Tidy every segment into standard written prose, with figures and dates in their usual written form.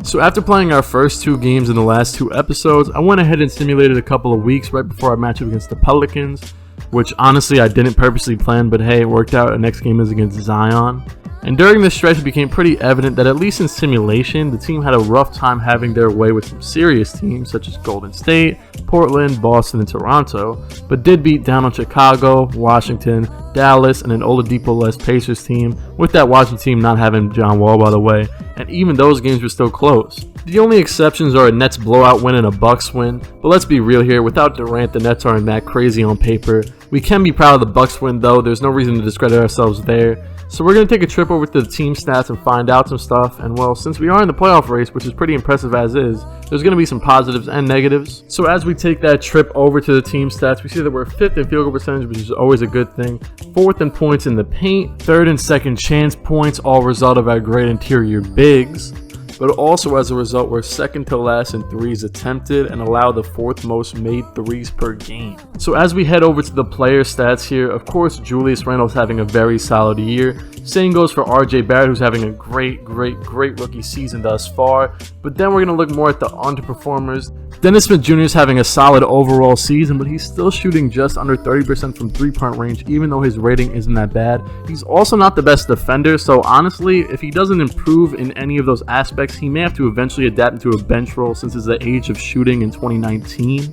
So after playing our first 2 games in the last 2 episodes, I went ahead and simulated a couple of weeks right before our matchup against the Pelicans, which honestly I didn't purposely plan, but hey, it worked out. Our next game is against Zion. And during this stretch, it became pretty evident that at least in simulation, the team had a rough time having their way with some serious teams such as Golden State, Portland, Boston, and Toronto, but did beat down on Chicago, Washington, Dallas, and an Oladipo-less Pacers team, with that Washington team not having John Wall, by the way, and even those games were still close. The only exceptions are a Nets blowout win and a Bucks win, but let's be real here, without Durant, the Nets aren't that crazy on paper. We can be proud of the Bucks win though, there's no reason to discredit ourselves there. So we're going to take a trip over to the team stats and find out some stuff, and well, since we are in the playoff race, which is pretty impressive as is, there's going to be some positives and negatives. So as we take that trip over to the team stats, we see that we're 5th in field goal percentage, which is always a good thing, 4th in points in the paint, 3rd and 2nd chance points, all result of our great interior bigs. But also as a result, we're 2nd to last in threes attempted and allow the 4th most made threes per game. So as we head over to the player stats here, of course Julius Randle's having a very solid year. Same goes for RJ Barrett, who's having a great rookie season thus far. But then we're going to look more at the underperformers. Dennis Smith Jr. is having a solid overall season, but he's still shooting just under 30% from 3-point range, even though his rating isn't that bad. He's also not the best defender, so honestly, if he doesn't improve in any of those aspects, he may have to eventually adapt into a bench role since it's the age of shooting in 2019.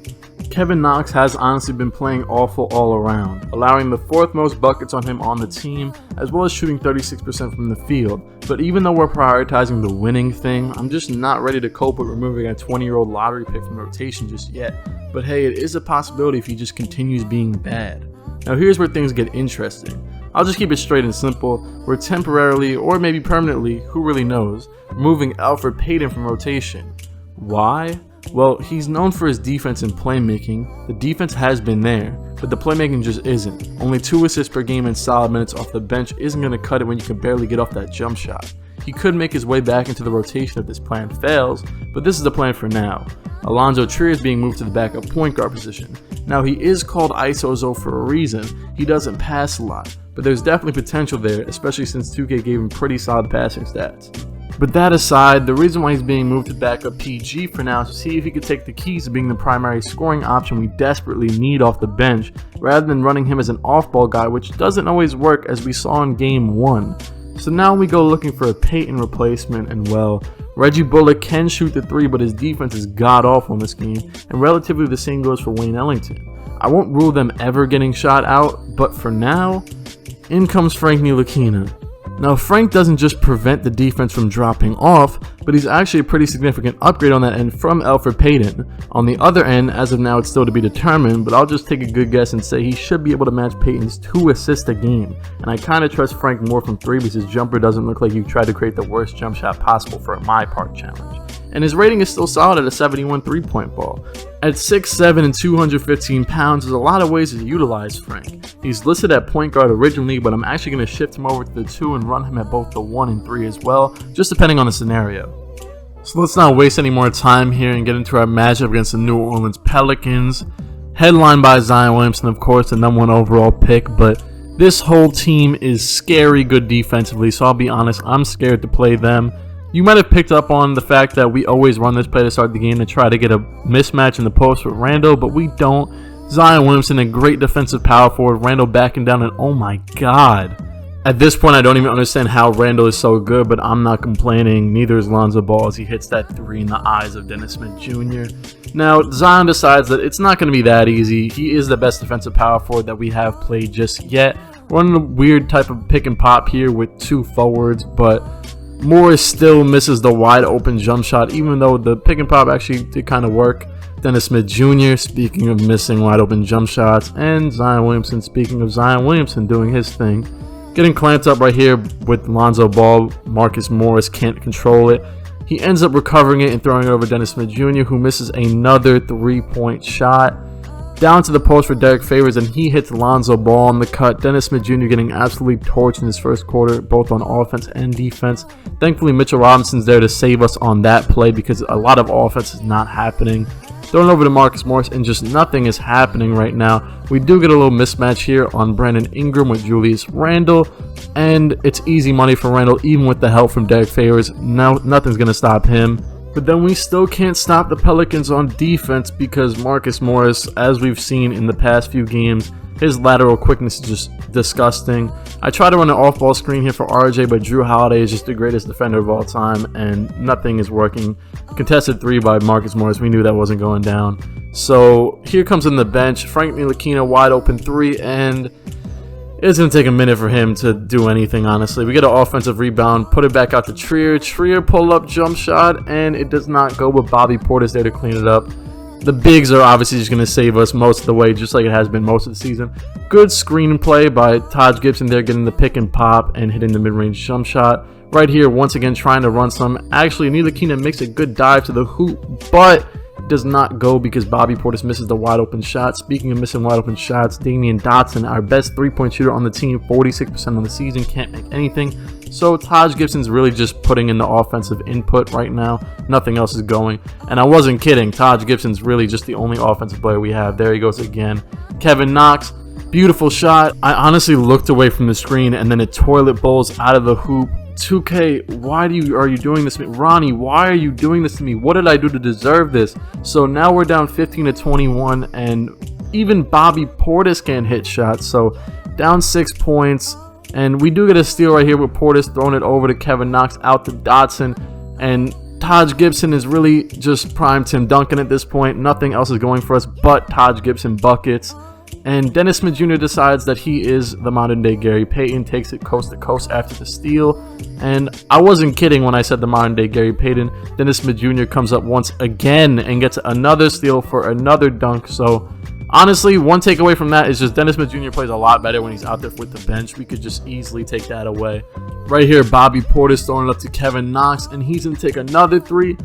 Kevin Knox has honestly been playing awful all around, allowing the 4th most buckets on him on the team, as well as shooting 36% from the field. But even though we're prioritizing the winning thing, I'm just not ready to cope with removing a 20-year-old lottery pick from rotation just yet. But hey, it is a possibility if he just continues being bad. Now here's where things get interesting. I'll just keep it straight and simple. We're temporarily, or maybe permanently, who really knows, removing Elfrid Payton from rotation. Why? Well, he's known for his defense and playmaking. The defense has been there, but the playmaking just isn't. Only 2 assists per game and solid minutes off the bench isn't going to cut it when you can barely get off that jump shot. He could make his way back into the rotation if this plan fails, but this is the plan for now. Alonzo Trier is being moved to the backup point guard position. Now he is called ISO for a reason. He doesn't pass a lot, but there's definitely potential there, especially since 2K gave him pretty solid passing stats. But that aside, the reason why he's being moved to backup PG for now is to see if he could take the keys to being the primary scoring option we desperately need off the bench, rather than running him as an off-ball guy, which doesn't always work as we saw in Game 1. So now we go looking for a Payton replacement, and well, Reggie Bullock can shoot the 3, but his defense is god-awful in this game, and relatively the same goes for Wayne Ellington. I won't rule them ever getting shot out, but for now, in comes Frank Ntilikina. Now Frank doesn't just prevent the defense from dropping off, but he's actually a pretty significant upgrade on that end from Elfrid Payton. On the other end, as of now it's still to be determined, but I'll just take a good guess and say he should be able to match Payton's 2 assists a game. And I kind of trust Frank more from 3 because his jumper doesn't look like he tried to create the worst jump shot possible for a my part challenge. And his rating is still solid at a 71 3-point ball. At 6'7" and 215 pounds, there's a lot of ways to utilize Frank. He's listed at point guard originally, but I'm actually going to shift him over to the 2 and run him at both the 1 and 3 as well, just depending on the scenario. So let's not waste any more time here and get into our matchup against the New Orleans Pelicans. Headlined by Zion Williamson, of course, the #1 overall pick, but this whole team is scary good defensively, so I'll be honest, I'm scared to play them. You might have picked up on the fact that we always run this play to start the game to try to get a mismatch in the post with Randle, but we don't. Zion Williamson, a great defensive power forward, Randle backing down, and oh my god. At this point, I don't even understand how Randle is so good, but I'm not complaining. Neither is Lonzo Ball as he hits that 3 in the eyes of Dennis Smith Jr. Now, Zion decides that it's not going to be that easy. He is the best defensive power forward that we have played just yet. Running a weird type of pick and pop here with 2 forwards, but Morris still misses the wide open jump shot, even though the pick and pop actually did kind of work. Dennis Smith Jr., speaking of missing wide open jump shots, and Zion Williamson, speaking of Zion Williamson doing his thing. Getting clamped up right here with Lonzo Ball. Marcus Morris can't control it. He ends up recovering it and throwing it over Dennis Smith Jr., who misses another 3-point shot. Down to the post for Derek Favors, and he hits Lonzo Ball on the cut. Dennis Smith Jr. getting absolutely torched in his first quarter, both on offense and defense. Thankfully, Mitchell Robinson's there to save us on that play because a lot of offense is not happening. Thrown over to Marcus Morris, and just nothing is happening right now. We do get a little mismatch here on Brandon Ingram with Julius Randle, and it's easy money for Randle, even with the help from Derek Favors. Now, nothing's going to stop him. But then we still can't stop the Pelicans on defense because Marcus Morris, as we've seen in the past few games, his lateral quickness is just disgusting. I try to run an off-ball screen here for RJ, but Drew Holiday is just the greatest defender of all time, and nothing is working. Contested 3 by Marcus Morris. We knew that wasn't going down. So here comes in the bench, Frank Ntilikina, wide open 3, and it's going to take a minute for him to do anything, honestly. We get an offensive rebound, put it back out to Trier. Trier pull-up jump shot, and it does not go, but Bobby Portis there to clean it up. The bigs are obviously just going to save us most of the way, just like it has been most of the season. Good screenplay by Taj Gibson there, getting the pick and pop and hitting the mid-range jump shot. Right here, once again, trying to run some. Actually, Ntilikina makes a good dive to the hoop, but does not go because Bobby Portis misses the wide open shot. Speaking of missing wide open shots, Damian Dotson, our best 3-point shooter on the team, 46% on the season, can't make anything. So Taj Gibson's really just putting in the offensive input right now. Nothing else is going. And I wasn't kidding. Taj Gibson's really just the only offensive player we have. There he goes again. Kevin Knox, beautiful shot. I honestly looked away from the screen and then it toilet bowls out of the hoop. 2K, why are you doing this to me? Ronnie, why are you doing this to me? What did I do to deserve this? So now we're down 15-21, and even Bobby Portis can't hit shots. So down 6 points, and we do get a steal right here with Portis throwing it over to Kevin Knox, out to Dotson, and Taj Gibson is really just prime Tim Duncan at this point. Nothing else is going for us but Taj Gibson buckets. And Dennis Smith Jr. decides that he is the modern day Gary Payton, takes it coast to coast after the steal. And I wasn't kidding when I said the modern day Gary Payton. Dennis Smith Jr. comes up once again and gets another steal for another dunk. So honestly, one takeaway from that is just Dennis Smith Jr. plays a lot better when he's out there with the bench. We could just easily take that away. Right here, Bobby Portis throwing it up to Kevin Knox, and he's going to take another 3.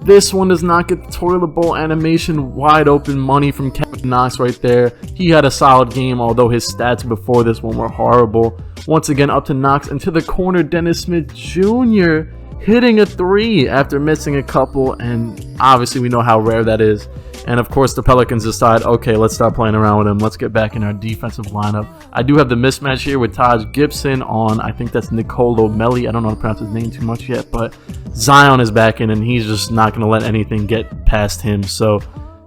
This one does not get the toilet bowl animation. Wide open money from Kevin Knox right there. He had a solid game, although his stats before this one were horrible. Once again, up to Knox, and to the corner, Dennis Smith Jr. hitting a 3 after missing a couple, and obviously we know how rare that is. And of course the Pelicans decide, okay, let's stop playing around with him. Let's get back in our defensive lineup. I do have the mismatch here with Taj Gibson on, I think that's Nicolo Melli. I don't know how to pronounce his name too much yet, but Zion is back in and he's just not going to let anything get past him. So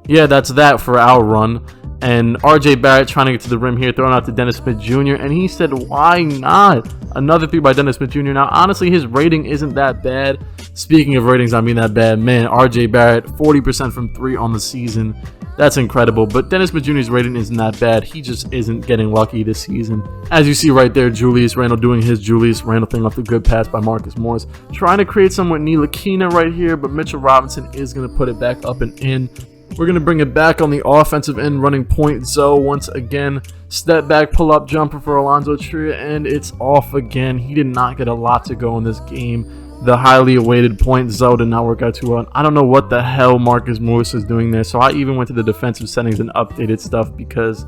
yeah, that's that for our run. And RJ Barrett trying to get to the rim here, throwing out to Dennis Smith Jr. And he said, why not? Another 3 by Dennis Smith Jr. Now, honestly, his rating isn't that bad. Speaking of ratings, I mean that bad. Man, RJ Barrett, 40% from 3 on the season. That's incredible. But Dennis Smith Jr.'s rating isn't that bad. He just isn't getting lucky this season. As you see right there, Julius Randle doing his Julius Randle thing off the good pass by Marcus Morris. Trying to create some with Ntilikina right here, but Mitchell Robinson is going to put it back up and in. We're going to bring it back on the offensive end, running point Zoe once again. Step back, pull up jumper for Alonzo Trier, and it's off again. He did not get a lot to go in this game. The highly awaited point Zoe did not work out too well. I don't know what the hell Marcus Morris is doing there, so I even went to the defensive settings and updated stuff because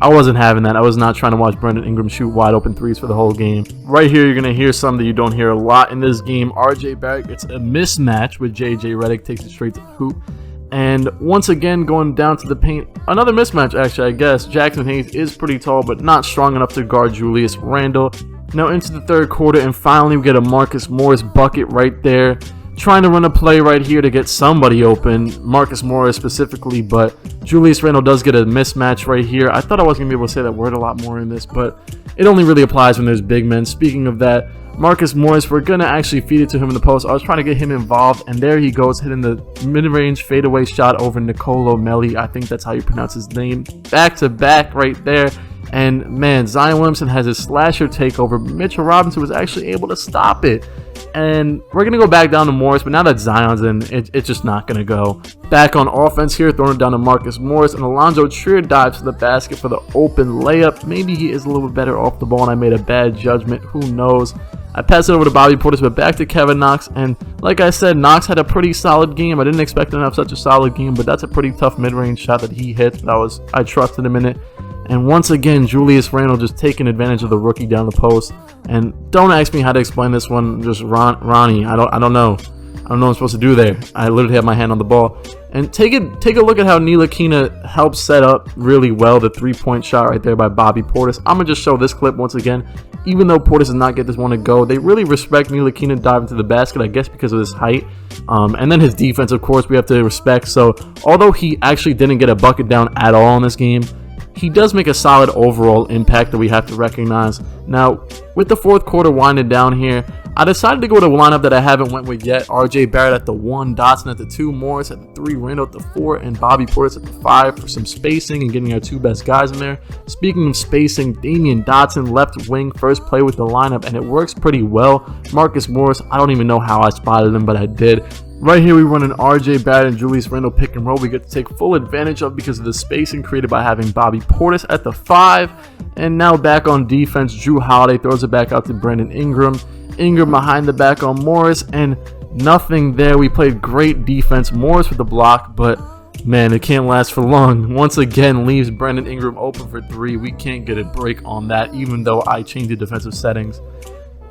I wasn't having that. I was not trying to watch Brandon Ingram shoot wide open 3s for the whole game. Right here, you're going to hear something that you don't hear a lot in this game. RJ Barrett gets a mismatch with JJ Redick, takes it straight to the hoop. And once again, going down to the paint, another mismatch actually, I guess. Jackson Hayes is pretty tall, but not strong enough to guard Julius Randle. Now into the third quarter, and finally we get a Marcus Morris bucket right there. Trying to run a play right here to get somebody open, Marcus Morris specifically, but Julius Randle does get a mismatch right here. I thought I was going to be able to say that word a lot more in this, but it only really applies when there's big men. Speaking of that, Marcus Morris, we're going to actually feed it to him in the post. I was trying to get him involved, and there he goes, hitting the mid-range fadeaway shot over Nicolo Melli. I think that's how you pronounce his name. Back-to-back right there. And, man, Zion Williamson has his slasher takeover. Mitchell Robinson was actually able to stop it. And we're going to go back down to Morris, but now that Zion's in, it's just not going to go. Back on offense here, throwing it down to Marcus Morris, and Alonzo Trier dives to the basket for the open layup. Maybe he is a little bit better off the ball, and I made a bad judgment. Who knows? I passed it over to Bobby Portis, but back to Kevin Knox. And like I said, Knox had a pretty solid game. I didn't expect him to have such a solid game, but that's a pretty tough mid-range shot that he hit. I trusted him in it. And once again, Julius Randle just taking advantage of the rookie down the post. And don't ask me how to explain this one. Just Ronnie, I don't know. I don't know what I'm supposed to do there. I literally have my hand on the ball. And take a look at how Ntilikina helps set up really well the 3-point shot right there by Bobby Portis. I'm going to just show this clip once again. Even though Portis does not get this one to go, they really respect Ntilikina diving to the basket, I guess because of his height. And then his defense, of course, we have to respect. So although he actually didn't get a bucket down at all in this game, he does make a solid overall impact that we have to recognize. Now, with the fourth quarter winding down here, I decided to go with a lineup that I haven't went with yet. RJ Barrett at the 1, Dotson at the 2, Morris at the 3, Randall at the 4, and Bobby Portis at the 5 for some spacing and getting our 2 best guys in there. Speaking of spacing, Damian Dotson left wing first play with the lineup, and it works pretty well. Marcus Morris, I don't even know how I spotted him, but I did. Right here, we run an RJ Barrett and Julius Randle pick and roll we get to take full advantage of because of the spacing created by having Bobby Portis at the 5. And now back on defense, Jrue Holiday throws it back out to Brandon Ingram. Ingram behind the back on Morris, and nothing there. We played great defense. Morris with the block, but man, it can't last for long. Once again, leaves Brandon Ingram open for 3. We can't get a break on that, even though I changed the defensive settings.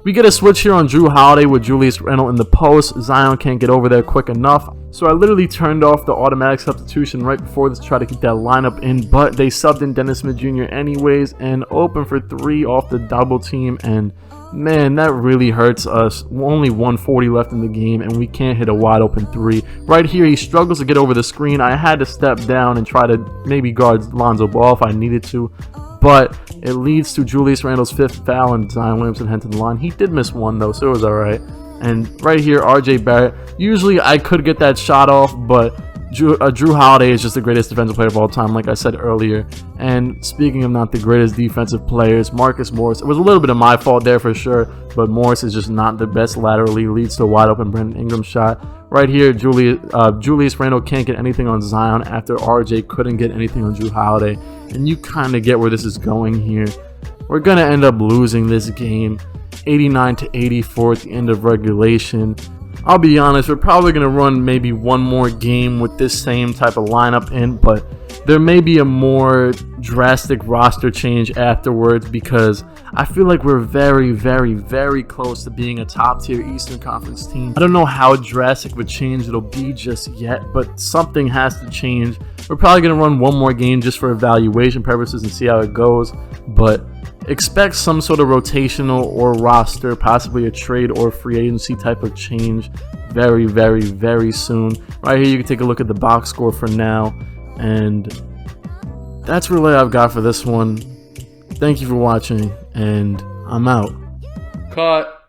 We get a switch here on Jrue Holiday with Julius Randle in the post. Zion can't get over there quick enough. So I literally turned off the automatic substitution right before this to try to get that lineup in. But they subbed in Dennis Smith Jr. anyways and open for 3 off the double team. And man, that really hurts us. Only 140 left in the game and we can't hit a wide open 3. Right here, he struggles to get over the screen. I had to step down and try to maybe guard Lonzo Ball if I needed to. But it leads to Julius Randle's 5th foul and Zion Williamson head to the line. He did miss one though, so it was alright. And right here, RJ Barrett. Usually I could get that shot off, but Jrue Holiday is just the greatest defensive player of all time, like I said earlier. And speaking of not the greatest defensive players, Marcus Morris. It was a little bit of my fault there for sure, but Morris is just not the best laterally. Leads to a wide open Brandon Ingram shot. Right here, Julius Randle can't get anything on Zion after RJ couldn't get anything on Jrue Holiday. And you kind of get where this is going here. We're going to end up losing this game 89-84 at the end of regulation. I'll be honest, we're probably going to run maybe one more game with this same type of lineup in, but there may be a more drastic roster change afterwards because I feel like we're very, very, very close to being a top-tier Eastern Conference team. I don't know how drastic of a change it'll be just yet, but something has to change. We're probably going to run one more game just for evaluation purposes and see how it goes, but expect some sort of rotational or roster, possibly a trade or free agency type of change very, very, very soon. Right here, you can take a look at the box score for now, and that's really all I've got for this one. Thank you for watching, and I'm out. Cut.